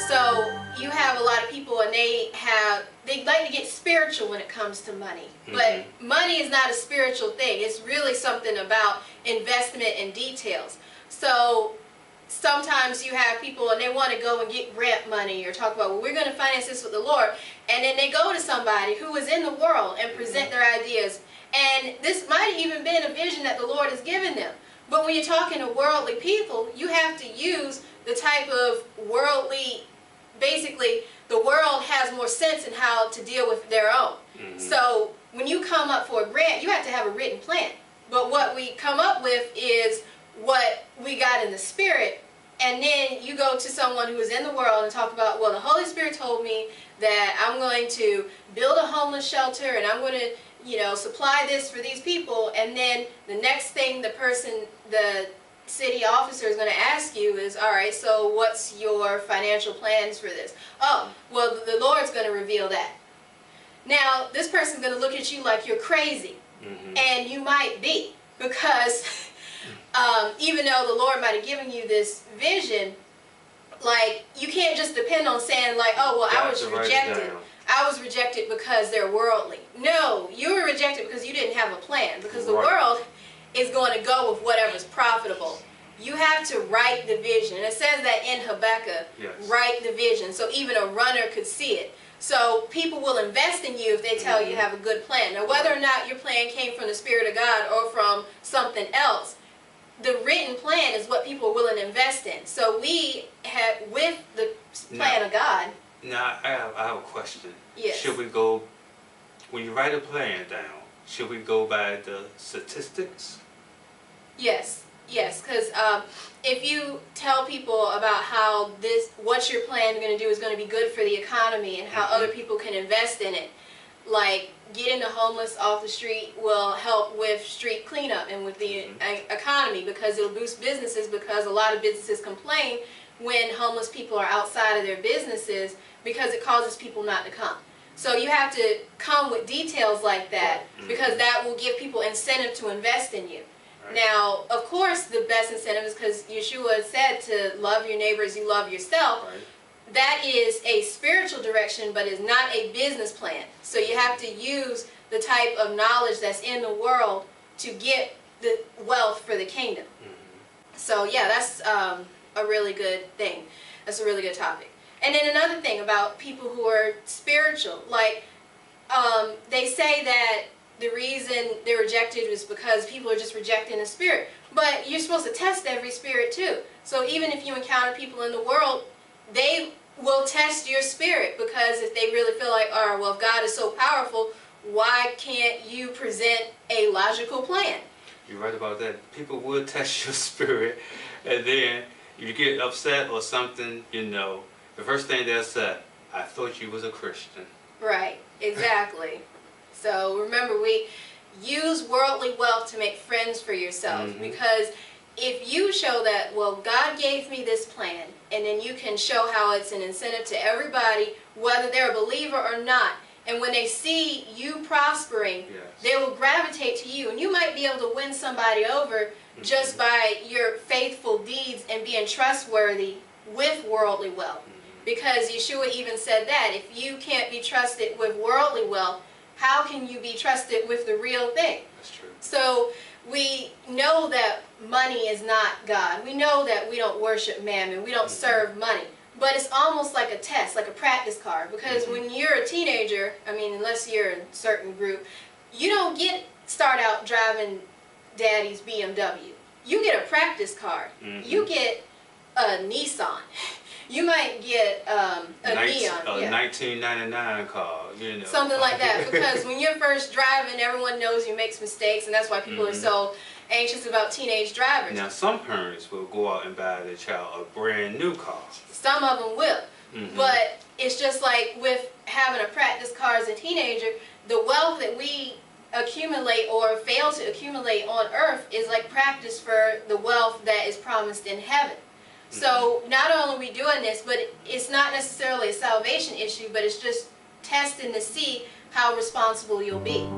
So you have a lot of people, and they like to get spiritual when it comes to money. But money is not a spiritual thing. It's really something about investment and details. So sometimes you have people and they want to go and get grant money or talk about, well, we're going to finance this with the Lord. And then they go to somebody who is in the world and present their ideas. And this might have even been a vision that the Lord has given them. But when you're talking to worldly people, you have to use the type of worldly, basically, the world has more sense in how to deal with their own. So when you come up for a grant, you have to have a written plan. But what we come up with is what we got in the Spirit. And then you go to someone who is in the world and talk about, well, the Holy Spirit told me that I'm going to build a homeless shelter and I'm going to, you know, supply this for these people. And then the next thing the city officer is going to ask you is, all right, so what's your financial plans for this? Oh, well, the Lord's going to reveal that. Now, this person's going to look at you like you're crazy. And you might be, because even though the Lord might have given you this vision, like, you can't just depend on saying, like, oh, well, I was rejected. I was rejected because they're worldly. No, you were rejected because you didn't have a plan, because the world is going to go with whatever's profitable. You have to write the vision. And it says that in Habakkuk, write the vision, so even a runner could see it. So people will invest in you if they tell you have a good plan. Now, whether or not your plan came from the Spirit of God or from something else, the written plan is what people are willing to invest in. So we have, with the plan of God. Now, I have a question. Yes. Should we go, when you write a plan down, should we go by the statistics? Yes. Yes, because if you tell people about how what your plan is going to do is going to be good for the economy and how other people can invest in it, like getting the homeless off the street will help with street cleanup and with the economy, because it'll boost businesses, because a lot of businesses complain when homeless people are outside of their businesses because it causes people not to come. So you have to come with details like that, because that will give people incentive to invest in you. Now, of course, the best incentive is, because Yeshua said to love your neighbor as you love yourself. That is a spiritual direction, but is not a business plan. So you have to use the type of knowledge that's in the world to get the wealth for the kingdom. So yeah, that's a really good thing. That's a really good topic. And then another thing about people who are spiritual, like they say that the reason they're rejected is because people are just rejecting the Spirit. But you're supposed to test every spirit too. So even if you encounter people in the world, they will test your spirit, because if they really feel like, all right, well, if God is so powerful, why can't you present a logical plan? You're right about that. People will test your spirit, and then you get upset or something, you know, the first thing they'll say, I thought you was a Christian. Right, exactly. So remember, we use worldly wealth to make friends for yourself, because if you show that, well, God gave me this plan, and then you can show how it's an incentive to everybody, whether they're a believer or not, and when they see you prospering, they will gravitate to you, and you might be able to win somebody over just by your faithful deeds and being trustworthy with worldly wealth. Because Yeshua even said that if you can't be trusted with worldly wealth, how can you be trusted with the real thing? That's true. So we know that money is not God. We know that we don't worship mammon. We don't serve money. But it's almost like a test, like a practice card. Because when you're a teenager, I mean, unless you're in a certain group, you don't start out driving daddy's BMW. You get a practice card. You get a Nissan. You might get a Neon. A 1999 car, you know. Something like that. Because when you're first driving, everyone knows you make mistakes, and that's why people are so anxious about teenage drivers. Now, some parents will go out and buy their child a brand new car. Some of them will. But it's just like with having a practice car as a teenager, the wealth that we accumulate or fail to accumulate on earth is like practice for the wealth that is promised in heaven. So not only are we doing this, but it's not necessarily a salvation issue, but it's just testing to see how responsible you'll be.